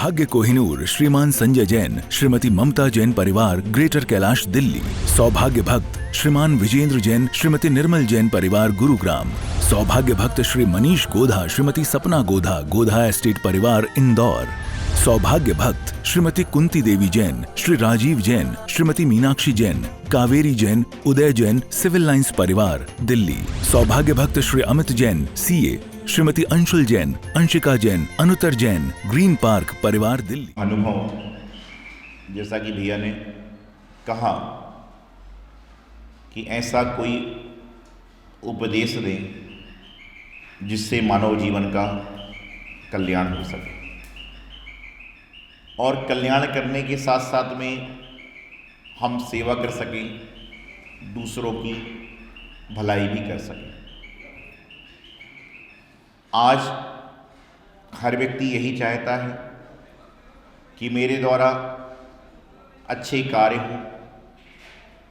सौभाग्य कोहिनूर श्रीमान संजय जैन, श्रीमती ममता जैन परिवार, ग्रेटर कैलाश, दिल्ली। सौभाग्य भक्त श्रीमान विजेंद्र जैन, श्रीमती निर्मल जैन परिवार, गुरुग्राम। सौभाग्य भक्त श्री मनीष गोधा, श्रीमती सपना गोधा, गोधा एस्टेट परिवार, इंदौर। सौभाग्य भक्त श्रीमती कुंती देवी जैन, श्री राजीव जैन, श्रीमती मीनाक्षी जैन, कावेरी जैन, उदय जैन, सिविल लाइंस परिवार, दिल्ली। सौभाग्य भक्त Shri Amit Jain, CA, Shrimati Anshul Jain, Anshika Jain, Anuttar Jain, green park परिवार, दिल्ली। अनुभव, जैसा कि भैया ने कहा कि ऐसा कोई उपदेश दें जिससे मानव जीवन का कल्याण हो सके, और कल्याण करने के साथ साथ में हम सेवा कर सकें, दूसरों की भलाई भी कर सकें। आज हर व्यक्ति यही चाहता है कि मेरे द्वारा अच्छे कार्य हों,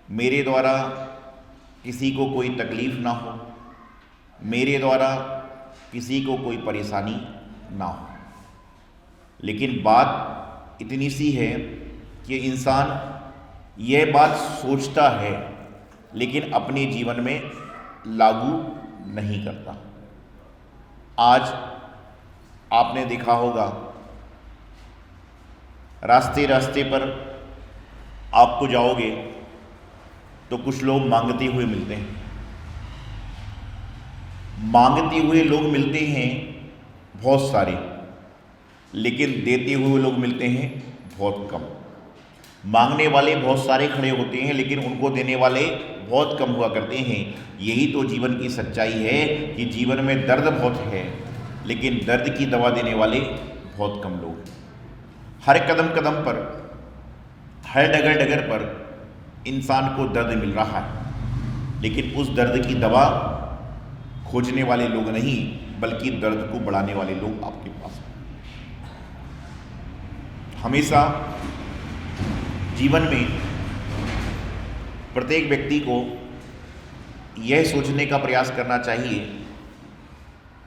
मेरे द्वारा किसी को कोई तकलीफ़ ना हो, मेरे द्वारा किसी को कोई परेशानी ना हो। लेकिन बात इतनी सी है कि इंसान यह बात सोचता है लेकिन अपने जीवन में लागू नहीं करता। आज आपने देखा होगा, रास्ते रास्ते पर आपको जाओगे तो कुछ लोग मांगते हुए मिलते हैं। मांगते हुए लोग मिलते हैं बहुत सारे, लेकिन देते हुए लोग मिलते हैं बहुत कम। मांगने वाले बहुत सारे खड़े होते हैं लेकिन उनको देने वाले बहुत कम हुआ करते हैं। यही तो जीवन की सच्चाई है कि जीवन में दर्द बहुत है लेकिन दर्द की दवा देने वाले बहुत कम लोग हैं। हर कदम कदम पर, हर डगर डगर पर इंसान को दर्द मिल रहा है, लेकिन उस दर्द की दवा खोजने वाले लोग नहीं बल्कि दर्द को बढ़ाने वाले लोग आपके पास हैं। हमेशा जीवन में प्रत्येक व्यक्ति को यह सोचने का प्रयास करना चाहिए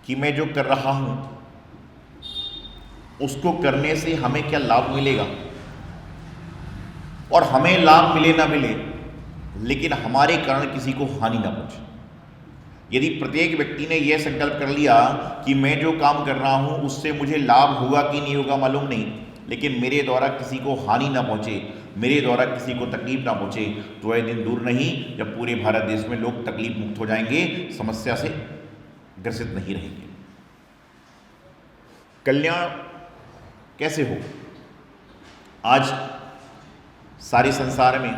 कि मैं जो कर रहा हूं उसको करने से हमें क्या लाभ मिलेगा, और हमें लाभ मिले ना मिले लेकिन हमारे कारण किसी को हानि ना पहुंचे। यदि प्रत्येक व्यक्ति ने यह संकल्प कर लिया कि मैं जो काम कर रहा हूं उससे मुझे लाभ होगा कि नहीं होगा मालूम नहीं, लेकिन मेरे द्वारा किसी को हानि ना पहुंचे, मेरे द्वारा किसी को तकलीफ ना पहुंचे, तो यह दिन दूर नहीं जब पूरे भारत देश में लोग तकलीफ मुक्त हो जाएंगे, समस्या से ग्रसित नहीं रहेंगे। कल्याण कैसे हो? आज सारे संसार में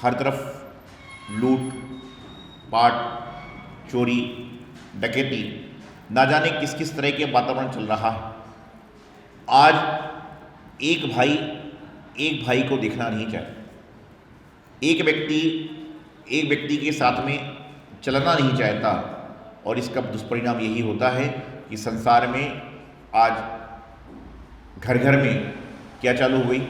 हर तरफ लूट पाट, चोरी, डकैती, ना जाने किस किस तरह के वातावरण चल रहा है। आज एक भाई को देखना नहीं चाहता, एक व्यक्ति के साथ में चलना नहीं चाहता, और इसका दुष्परिणाम यही होता है कि संसार में आज घर घर में क्या चालू हुई?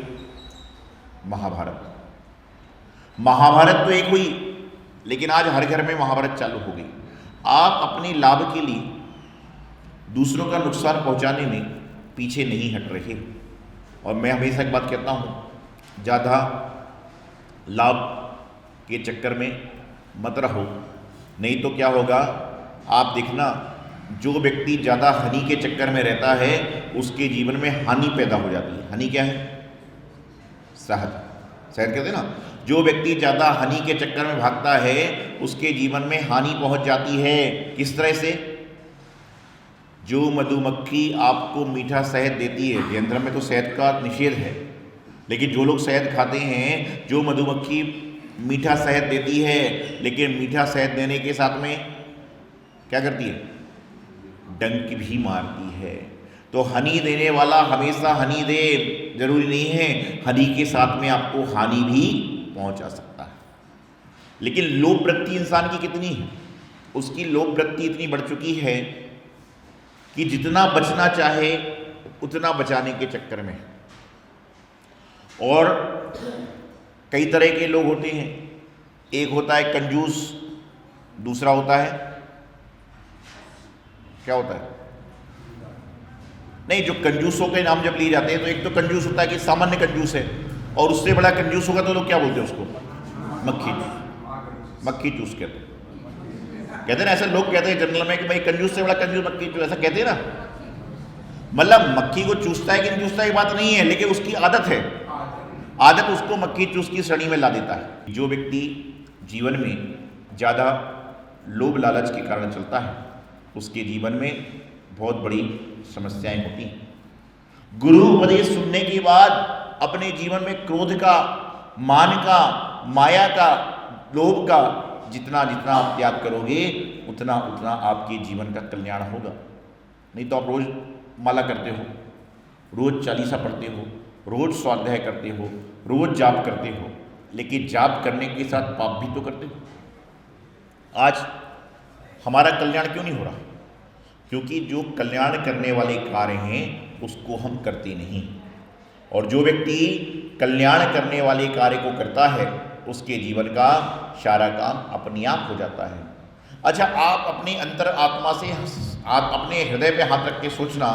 महाभारत तो एक हुई, लेकिन आज हर घर में महाभारत चालू हो गई। आप अपने लाभ के लिए दूसरों का नुकसान पहुंचाने में पीछे नहीं हट रहे। और मैं हमेशा एक बात कहता हूं, ज़्यादा लाभ के चक्कर में मत रहो, नहीं तो क्या होगा आप देखना, जो व्यक्ति ज़्यादा हानि के चक्कर में रहता है उसके जीवन में हानि पैदा हो जाती है। हानि क्या है? शहद कहते हैं ना। जो व्यक्ति ज़्यादा हानि के चक्कर में भागता है उसके जीवन में हानि पहुंच जाती है। किस तरह से? जो मधुमक्खी आपको मीठा शहद देती है, यंत्र में तो शहद का निषेध है, लेकिन जो लोग शहद खाते हैं, जो मधुमक्खी मीठा शहद देती है, लेकिन मीठा शहद देने के साथ में क्या करती है? डंक भी मारती है। तो हनी देने वाला हमेशा हनी दे, जरूरी नहीं है हनी के साथ में आपको हानि भी पहुंचा सकता है। लेकिन लोभ वृत्ति इंसान की कितनी है? उसकी लोभ वृत्ति इतनी बढ़ चुकी है कि जितना बचना चाहे उतना बचाने के चक्कर में। और कई तरह के लोग होते हैं, एक होता है कंजूस, दूसरा होता है क्या होता है? नहीं, जो कंजूसों के नाम जब लिए जाते हैं तो एक तो कंजूस होता है कि सामान्य कंजूस है, और उससे बड़ा कंजूस होगा तो लोग क्या बोलते हैं उसको? मक्खी चूस। मक्खी चूस कहते हैं ना, ऐसे लोग कहते हैं जनरल में कि भाई कंजूस से बड़ा कंजूस मक्खी चूस, ऐसा कहते हैं ना। मतलब मक्खी को चूसता है कि नहीं चूसता ये बात नहीं है, लेकिन उसकी आदत है, आदत उसको मक्खी चूस की श्रेणी में ला देता है। जो व्यक्ति जीवन में ज़्यादा लोभ लालच के कारण चलता है उसके जीवन में बहुत बड़ी समस्याएं होती हैं। गुरु उपदेश सुनने के बाद अपने जीवन में क्रोध का, मान का, माया का, लोभ का जितना जितना आप त्याग करोगे उतना उतना आपके जीवन का कल्याण होगा। नहीं तो आप रोज माला करते हो, रोज चालीसा पढ़ते हो, रोज स्वाध्याय करते हो, रोज जाप करते हो, लेकिन जाप करने के साथ पाप भी तो करते हो। आज हमारा कल्याण क्यों नहीं हो रहा? क्योंकि जो कल्याण करने वाले कार्य हैं उसको हम करते नहीं, और जो व्यक्ति कल्याण करने वाले कार्य को करता है उसके जीवन का सारा काम अपने आप हो जाता है। अच्छा, आप अपने अंतर आत्मा से, आप अपने हृदय पे हाथ रख के सोचना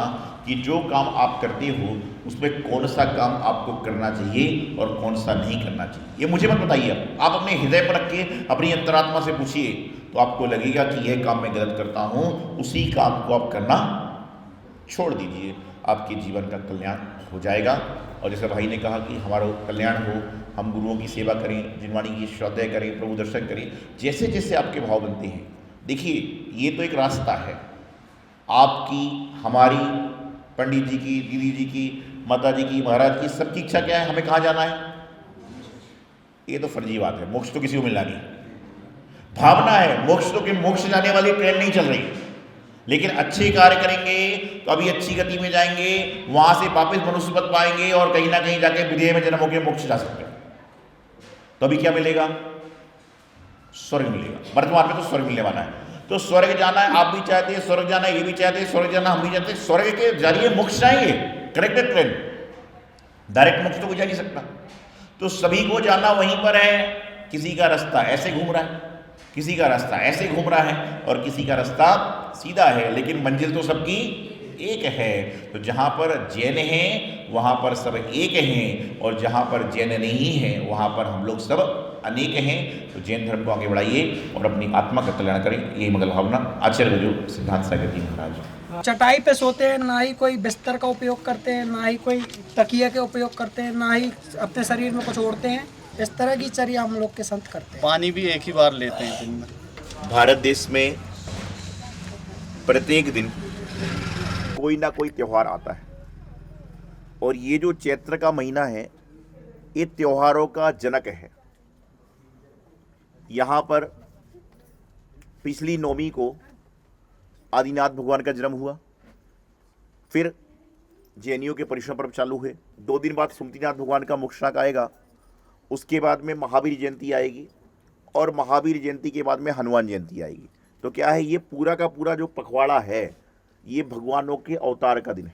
कि जो काम आप करते हो उसमें कौन सा काम आपको करना चाहिए और कौन सा नहीं करना चाहिए। ये मुझे मत बताइए, आप अपने हृदय पर रख के अपनी अंतरात्मा से पूछिए तो आपको लगेगा कि यह काम मैं गलत करता हूँ, उसी काम को आप करना छोड़ दीजिए, आपके जीवन का कल्याण हो जाएगा। और जैसे भाई ने कहा कि हमारा कल्याण हो, हम गुरुओं की सेवा करें, जिनवाणी की श्रद्धा करें, प्रभु दर्शन करें, जैसे जैसे आपके भाव बनते हैं। देखिए, ये तो एक रास्ता है, आपकी, हमारी, पंडित जी की, दीदी जी की, माता जी की, महाराज की, सबकी इच्छा क्या है? हमें कहाँ जाना है? ये तो फर्जी बात है, मोक्ष तो किसी को मिलना नहीं, भावना है। मोक्ष तो, कि मोक्ष जाने वाली ट्रेन नहीं चल रही, लेकिन अच्छे कार्य करेंगे तो अभी अच्छी गति में जाएंगे, वहां से वापस मनुष्य पद पाएंगे और कहीं ना कहीं जाके विदेह में जन्म होकर मोक्ष जा सकते हैं। तो अभी क्या मिलेगा? स्वर्ग मिलेगा। वर्तमान में तो स्वर्ग मिलने वाला है, तो स्वर्ग जाना है, आप भी चाहते हैं स्वर्ग जाना, ये भी चाहते हैं स्वर्ग जाना, हम भी चाहते हैं। स्वर्ग के जरिए मोक्ष जाएंगे, कनेक्टेड ट्रेन, डायरेक्ट मोक्ष तो कोई जा नहीं सकता। तो सभी को जाना वहीं पर है। किसी का रास्ता ऐसे घूम रहा है, किसी का रास्ता ऐसे घूम रहा है, और किसी का रास्ता सीधा है, लेकिन मंजिल तो सबकी एक है। तो जहाँ पर जैन हैं वहाँ पर सब एक हैं, और जहाँ पर जैन नहीं है वहाँ पर हम लोग सब अनेक हैं। तो जैन धर्म को आगे बढ़ाइए और अपनी आत्मा का कल्याण करें, यही मंगल भावना। आचार्य गुरु सिद्धांत सागर जी महाराज। चटाई पे सोते हैं, ना ही कोई बिस्तर का उपयोग करते हैं, ना ही कोई तकिए के उपयोग करते हैं, ना ही अपने शरीर में कुछ ओढ़ते हैं। इस तरह की चर्या हम लोग के संत करते हैं। पानी भी एक ही बार लेते हैं दिन में। भारत देश में प्रत्येक दिन कोई ना कोई त्यौहार आता है, और ये जो चैत्र का महीना है ये त्योहारों का जनक है। यहाँ पर पिछली नौमी को आदिनाथ भगवान का जन्म हुआ, फिर जैनियों के परिश्रम पर्व चालू हुए, 2 दिन बाद सुमतिनाथ भगवान का मोक्षाक आएगा, उसके बाद में महावीर जयंती आएगी, और महावीर जयंती के बाद में हनुमान जयंती आएगी। तो क्या है, ये पूरा का पूरा जो पखवाड़ा है ये भगवानों के अवतार का दिन है।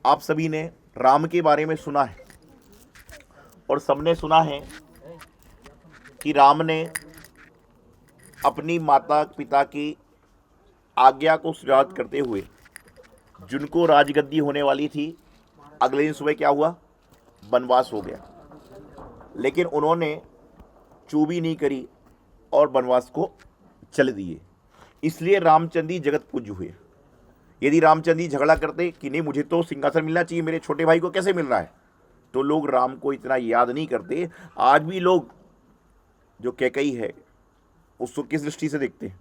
आप सभी ने राम के बारे में सुना है, और सबने सुना है कि राम ने अपनी माता पिता की आज्ञा को स्वीकार करते हुए जिनको राजगद्दी होने वाली थी, अगले दिन सुबह क्या हुआ? वनवास हो गया। लेकिन उन्होंने चूबी नहीं करी और वनवास को चल दिए, इसलिए रामचंद्र जी जगत पूज्य हुए। यदि रामचंद्र जी झगड़ा करते कि नहीं मुझे तो सिंहासन मिलना चाहिए, मेरे छोटे भाई को कैसे मिल रहा है, तो लोग राम को इतना याद नहीं करते। आज भी लोग जो कैकेयी है उसको किस दृष्टि से देखते हैं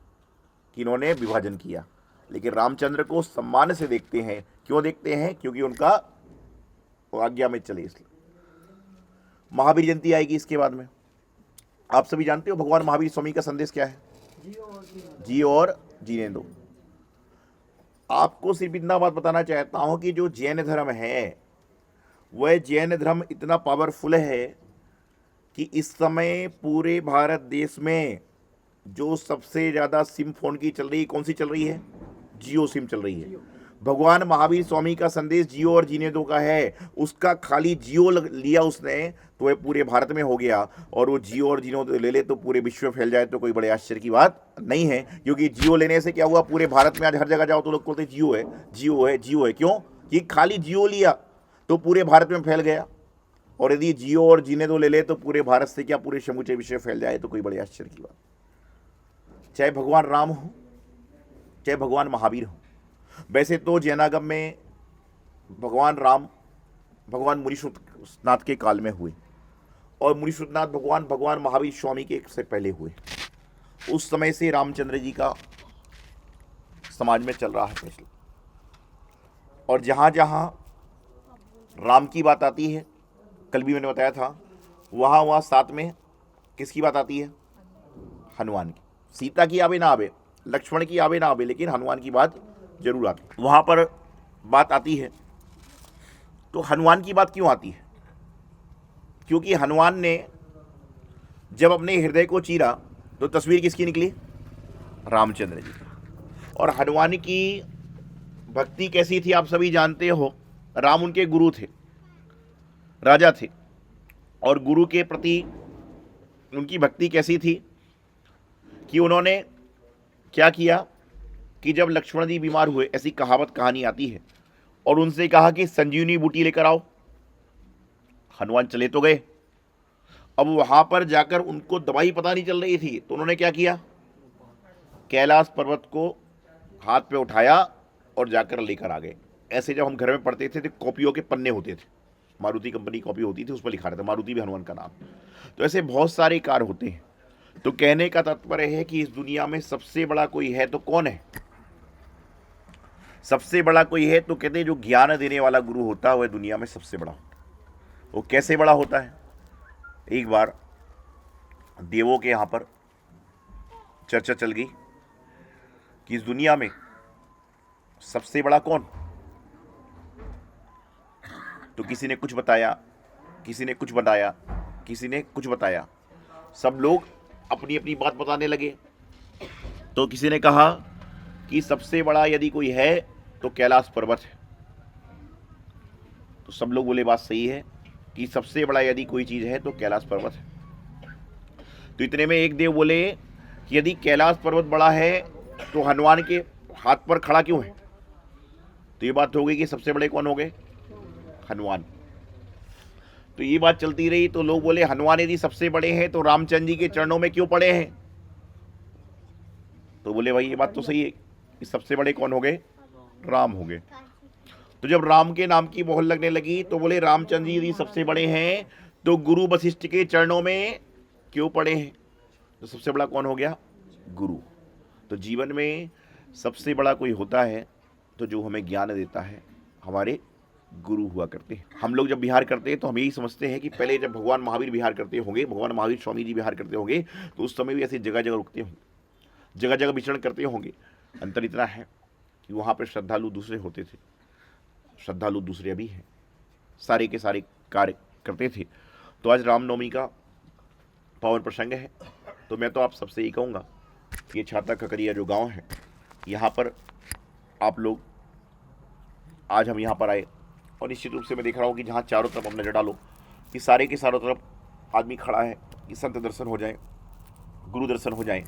कि इन्होंने विभाजन किया, लेकिन रामचंद्र को सम्मान से देखते हैं। क्यों देखते हैं? क्योंकि उनका आज्ञा में चले। इसलिए महावीर जयंती आएगी इसके बाद में। आप सभी जानते हो भगवान महावीर स्वामी का संदेश क्या है? जी और जीने दो। आपको सिर्फ इतना बात बताना चाहता हूं कि जो जैन धर्म है वह जैन धर्म इतना पावरफुल है कि इस समय पूरे भारत देश में जो सबसे ज़्यादा सिम फोन की चल रही है, कौन सी चल रही है? जियो सिम चल रही है। भगवान महावीर स्वामी का संदेश जियो और जीने दो का है। उसका खाली जियो लिया उसने तो वह पूरे भारत में हो गया, और वो जियो और जीने दो ले ले तो पूरे विश्व में फैल जाए तो कोई बड़े आश्चर्य की बात नहीं है। क्योंकि जियो लेने से क्या हुआ, पूरे भारत में आज हर जगह जाओ तो लोग बोलते जियो है, जियो है, जियो है। क्यों? कि खाली जियो लिया तो पूरे भारत में फैल गया, और यदि जियो और जीने दो ले ले तो पूरे भारत से क्या पूरे समूचे विश्व में फैल जाए तो कोई बड़े आश्चर्य की बात। चाहे भगवान राम हो, चाहे भगवान महावीर हो। वैसे तो जैनागम में भगवान राम भगवान मुनीश्वरनाथ के काल में हुए, और मुनीश्वरनाथ भगवान महावीर स्वामी के से पहले हुए। उस समय से रामचंद्र जी का समाज में चल रहा है प्रचलन, और जहाँ जहाँ राम की बात आती है, कल भी मैंने बताया था, वहाँ साथ में किसकी बात आती है? हनुमान की। सीता की आवे ना आवे, लक्ष्मण की आवे ना आवे, लेकिन हनुमान की बात जरूर आती है। वहाँ पर बात आती है तो हनुमान की बात क्यों आती है? क्योंकि हनुमान ने जब अपने हृदय को चीरा तो तस्वीर किसकी निकली? रामचंद्र जी की। और हनुमान की भक्ति कैसी थी आप सभी जानते हो। राम उनके गुरु थे, राजा थे, और गुरु के प्रति उनकी भक्ति कैसी थी कि उन्होंने क्या किया कि जब लक्ष्मण जी बीमार हुए, ऐसी कहावत कहानी आती है, और उनसे कहा कि संजीवनी बूटी लेकर आओ। हनुमान चले तो गए, अब वहां पर जाकर उनको दवाई पता नहीं चल रही थी, तो उन्होंने क्या किया? कैलाश पर्वत को हाथ पे उठाया और जाकर लेकर आ गए। ऐसे जब हम घर में पढ़ते थे तो कॉपियों के पन्ने होते थे, मारुति कंपनी कॉपी होती थी, उस पर लिखा रहता, मारुति भी हनुमान का नाम। तो ऐसे बहुत सारे कार्य होते हैं। तो कहने का तात्पर्य है कि इस दुनिया में सबसे बड़ा कोई है तो कौन है? सबसे बड़ा कोई है तो कहते हैं जो ज्ञान देने वाला गुरु होता है वह दुनिया में सबसे बड़ा होता है। वो कैसे बड़ा होता है? एक बार देवों के यहाँ पर चर्चा चल गई कि इस दुनिया में सबसे बड़ा कौन? तो किसी ने कुछ बताया, किसी ने कुछ बताया, किसी ने कुछ बताया, सब लोग अपनी अपनी बात बताने लगे। तो किसी ने कहा कि सबसे बड़ा यदि कोई है तो कैलाश पर्वत है। तो सब लोग बोले बात सही है कि सबसे बड़ा यदि कोई चीज़ है तो कैलाश पर्वत है। तो इतने में एक देव बोले कि यदि कैलाश पर्वत बड़ा है तो हनुमान के हाथ पर खड़ा क्यों है? तो ये बात हो गई कि सबसे बड़े कौन हो गए? हनुमान। तो ये बात चलती रही, तो लोग बोले हनुमान यदि सबसे बड़े हैं तो रामचंद्र जी के चरणों में क्यों पड़े हैं? तो बोले भाई ये बात तो सही है कि सबसे बड़े कौन हो गए? राम हो गए। तो जब राम के नाम की मोहर लगने लगी तो बोले रामचंद्र जी यदि सबसे बड़े हैं तो गुरु वशिष्ठ के चरणों में क्यों पड़े हैं? तो सबसे बड़ा कौन हो गया? गुरु। तो जीवन में सबसे बड़ा कोई होता है तो जो हमें ज्ञान देता है, हमारे गुरु हुआ करते हैं। हम लोग जब विहार करते हैं तो हम यही समझते हैं कि पहले जब भगवान महावीर विहार करते होंगे, भगवान महावीर स्वामी जी विहार करते होंगे, तो उस समय भी ऐसे जगह जगह रुकते होंगे, जगह जगह विचरण करते होंगे। अंतर इतना है कि वहाँ पर श्रद्धालु दूसरे होते थे, श्रद्धालु दूसरे अभी हैं, सारे के सारे कार्य करते थे। तो आज रामनवमी का पावन प्रसंग है, तो मैं तो आप सबसे यही कहूँगा, ये छाता खकरिया जो गांव है, यहाँ पर आप लोग, आज हम यहाँ पर आए और निश्चित रूप से मैं देख रहा हूँ कि जहाँ चारों तरफ हम नजर डालो कि सारे के चारों तरफ आदमी खड़ा है कि संत दर्शन हो जाए, गुरु दर्शन हो जाए।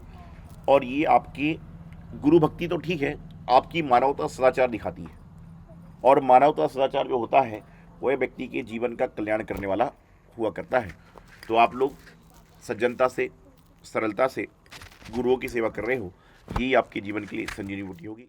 और ये आपकी गुरु भक्ति तो ठीक है, आपकी मानवता सदाचार दिखाती है, और मानवता सदाचार जो होता है वह व्यक्ति के जीवन का कल्याण करने वाला हुआ करता है। तो आप लोग सज्जनता से, सरलता से गुरुओं की सेवा कर रहे हो, यही आपके जीवन के लिए संजीवनी बूटी होगी।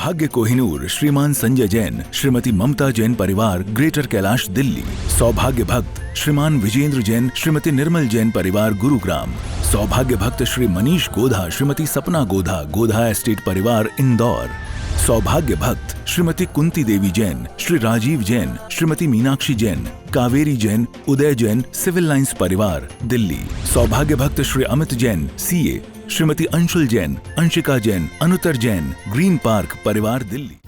सौभाग्य कोहिनूर श्रीमान संजय जैन श्रीमती ममता जैन परिवार ग्रेटर कैलाश दिल्ली। सौभाग्य भक्त श्रीमान विजेंद्र जैन श्रीमती निर्मल जैन परिवार गुरुग्राम। सौभाग्य भक्त श्री मनीष गोधा श्रीमती सपना गोधा गोधा एस्टेट परिवार इंदौर। सौभाग्य भक्त श्रीमती कुंती देवी जैन श्री राजीव जैन श्रीमती मीनाक्षी जैन कावेरी जैन उदय जैन सिविल लाइंस परिवार दिल्ली। सौभाग्य भक्त Shri Amit Jain CA Shrimati Anshul Jain Anshika Jain Anuttar Jain green park परिवार दिल्ली।